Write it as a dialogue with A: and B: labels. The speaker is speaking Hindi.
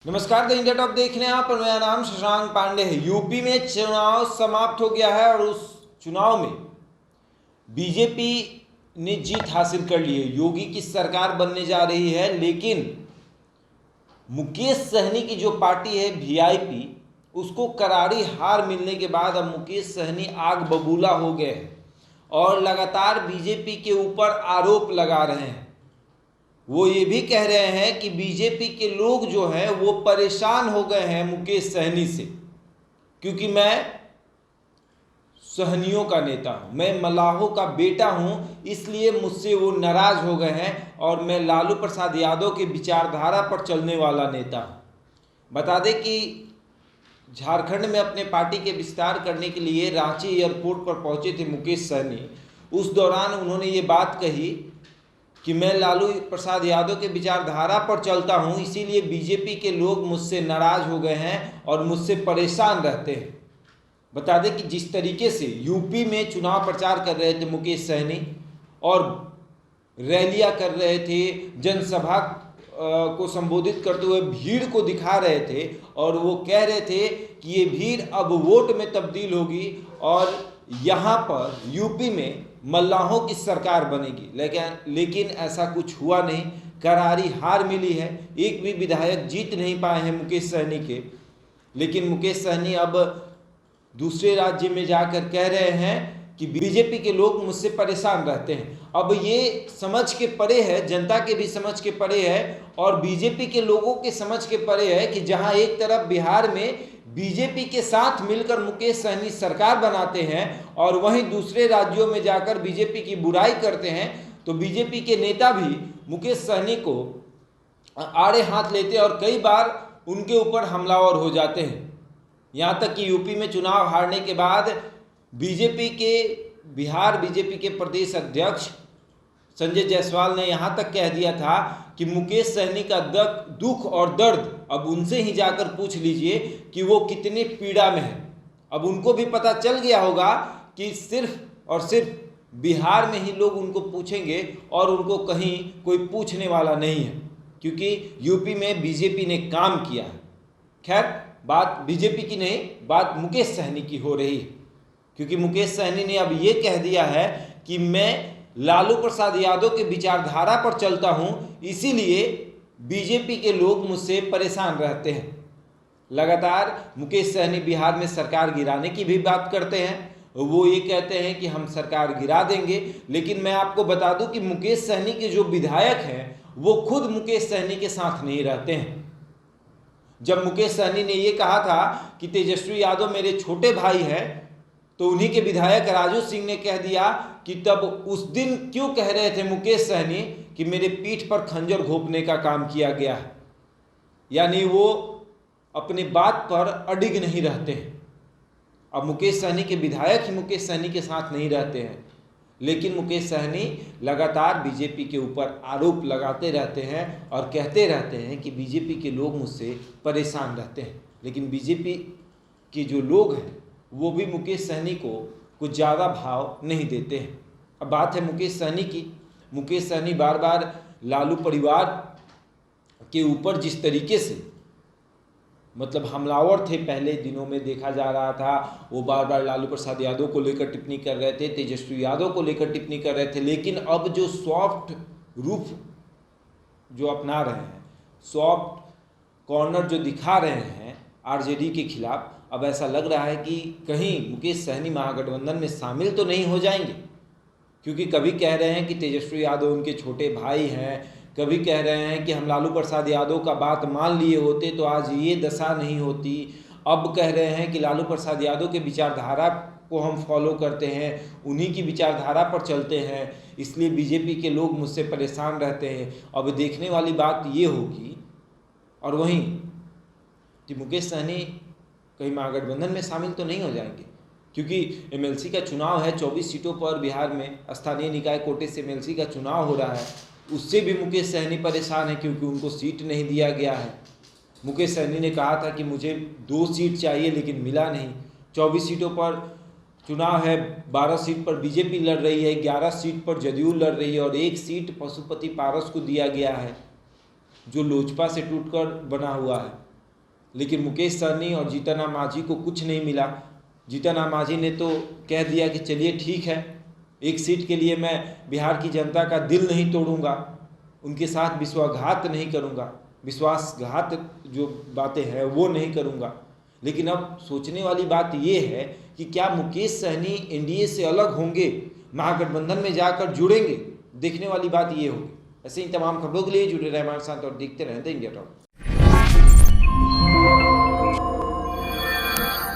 A: नमस्कार, द इंडिया टॉप देख रहे हैं आप और मेरा नाम शशांक पांडे है। यूपी में चुनाव समाप्त हो गया है और उस चुनाव में बीजेपी ने जीत हासिल कर ली है। योगी की सरकार बनने जा रही है, लेकिन मुकेश सहनी की जो पार्टी है वीआईपी, उसको करारी हार मिलने के बाद अब मुकेश सहनी आग बबूला हो गए हैं और लगातार बीजेपी के ऊपर आरोप लगा रहे हैं। वो ये भी कह रहे हैं कि बीजेपी के लोग जो हैं वो परेशान हो गए हैं मुकेश सहनी से, क्योंकि मैं सहनियों का नेता हूं, मैं मल्लाहों का बेटा हूं, इसलिए मुझसे वो नाराज हो गए हैं और मैं लालू प्रसाद यादव की विचारधारा पर चलने वाला नेता हूं। बता दें कि झारखंड में अपने पार्टी के विस्तार करने के लिए रांची एयरपोर्ट पर पहुंचे थे मुकेश सहनी। उस दौरान उन्होंने ये बात कही कि मैं लालू प्रसाद यादव के विचारधारा पर चलता हूं, इसीलिए बीजेपी के लोग मुझसे नाराज हो गए हैं और मुझसे परेशान रहते हैं। बता दें कि जिस तरीके से यूपी में चुनाव प्रचार कर रहे थे मुकेश सहनी और रैलियां कर रहे थे, जनसभा को संबोधित करते हुए भीड़ को दिखा रहे थे और वो कह रहे थे कि ये भीड़ अब वोट में तब्दील होगी और यहाँ पर यूपी में मल्लाहों की सरकार बनेगी, लेकिन ऐसा कुछ हुआ नहीं। करारी हार मिली है, एक भी विधायक जीत नहीं पाए हैं मुकेश सहनी के। लेकिन मुकेश सहनी अब दूसरे राज्य में जाकर कह रहे हैं कि बीजेपी के लोग मुझसे परेशान रहते हैं। अब ये समझ के परे है, जनता के भी समझ के परे है और बीजेपी के लोगों के समझ के परे है कि जहां एक तरफ बिहार में बीजेपी के साथ मिलकर मुकेश सहनी सरकार बनाते हैं और वहीं दूसरे राज्यों में जाकर बीजेपी की बुराई करते हैं, तो बीजेपी के नेता भी मुकेश सहनी को आड़े हाथ लेते हैं और कई बार उनके ऊपर हमलावर हो जाते हैं। यहाँ तक कि यूपी में चुनाव हारने के बाद बिहार बीजेपी के प्रदेश अध्यक्ष संजय जायसवाल ने यहाँ तक कह दिया था कि मुकेश सहनी का दुख और दर्द अब उनसे ही जाकर पूछ लीजिए कि वो कितनी पीड़ा में है। अब उनको भी पता चल गया होगा कि सिर्फ और सिर्फ बिहार में ही लोग उनको पूछेंगे और उनको कहीं कोई पूछने वाला नहीं है, क्योंकि यूपी में बीजेपी ने काम किया है। खैर, बात बीजेपी की नहीं, बात मुकेश सहनी की हो रही है, क्योंकि मुकेश सहनी ने अब ये कह दिया है कि मैं लालू प्रसाद यादव के विचारधारा पर चलता हूं, इसीलिए बीजेपी के लोग मुझसे परेशान रहते हैं। लगातार मुकेश सहनी बिहार में सरकार गिराने की भी बात करते हैं। वो ये कहते हैं कि हम सरकार गिरा देंगे, लेकिन मैं आपको बता दूं कि मुकेश सहनी के जो विधायक हैं वो खुद मुकेश सहनी के साथ नहीं रहते हैं। जब मुकेश सहनी ने ये कहा था कि तेजस्वी यादव मेरे छोटे भाई हैं, तो उन्हीं के विधायक राजू सिंह ने कह दिया कि तब उस दिन क्यों कह रहे थे मुकेश सहनी कि मेरे पीठ पर खंजर घोंपने का काम किया गया है। यानी वो अपनी बात पर अडिग नहीं रहते हैं। अब मुकेश सहनी के विधायक ही मुकेश सहनी के साथ नहीं रहते हैं, लेकिन मुकेश सहनी लगातार बीजेपी के ऊपर आरोप लगाते रहते हैं और कहते रहते हैं कि बीजेपी के लोग मुझसे परेशान रहते हैं। लेकिन बीजेपी के जो लोग हैं वो भी मुकेश सहनी को कुछ ज़्यादा भाव नहीं देते हैं। अब बात है मुकेश सहनी की। मुकेश सहनी बार बार लालू परिवार के ऊपर जिस तरीके से मतलब हमलावर थे, पहले दिनों में देखा जा रहा था, वो बार बार लालू प्रसाद यादव को लेकर टिप्पणी कर रहे थे, तेजस्वी यादव को लेकर टिप्पणी कर रहे थे। लेकिन अब जो सॉफ्ट रूप जो अपना रहे हैं, सॉफ्ट कॉर्नर जो दिखा रहे हैं आरजेडी के खिलाफ, अब ऐसा लग रहा है कि कहीं मुकेश सहनी महागठबंधन में शामिल तो नहीं हो जाएंगे, क्योंकि कभी कह रहे हैं कि तेजस्वी यादव उनके छोटे भाई हैं, कभी कह रहे हैं कि हम लालू प्रसाद यादव का बात मान लिए होते तो आज ये दशा नहीं होती। अब कह रहे हैं कि लालू प्रसाद यादव के विचारधारा को हम फॉलो करते हैं, उन्हीं की विचारधारा पर चलते हैं, इसलिए बीजेपी के लोग मुझसे परेशान रहते हैं। अब देखने वाली बात ये होगी। और वहीं कि मुकेश सहनी कहीं महागठबंधन में शामिल तो नहीं हो जाएंगे, क्योंकि एमएलसी का चुनाव है 24 सीटों पर। बिहार में स्थानीय निकाय कोटे से एमएलसी का चुनाव हो रहा है, उससे भी मुकेश सहनी परेशान है क्योंकि उनको सीट नहीं दिया गया है। मुकेश सहनी ने कहा था कि मुझे 2 सीट चाहिए, लेकिन मिला नहीं। 24 सीटों पर चुनाव है, 12 सीट पर बीजेपी लड़ रही है, 11 सीट पर जदयू लड़ रही है और 1 सीट पशुपति पारस को दिया गया है, जो लोजपा से टूटकर बना हुआ है। लेकिन मुकेश सहनी और जीतन राम मांझी को कुछ नहीं मिला। जीतन राम मांझी ने तो कह दिया कि चलिए ठीक है, एक सीट के लिए मैं बिहार की जनता का दिल नहीं तोड़ूंगा, उनके साथ विश्वासघात नहीं करूंगा, विश्वासघात जो बातें हैं वो नहीं करूंगा। लेकिन अब सोचने वाली बात ये है कि क्या मुकेश सहनी एनडीए से अलग होंगे, महागठबंधन में जाकर जुड़ेंगे? देखने वाली बात ये होगी। ऐसे ही तमाम खबरों के लिए जुड़े रहे हमारे साथ और देखते रहें द इंडिया टॉक।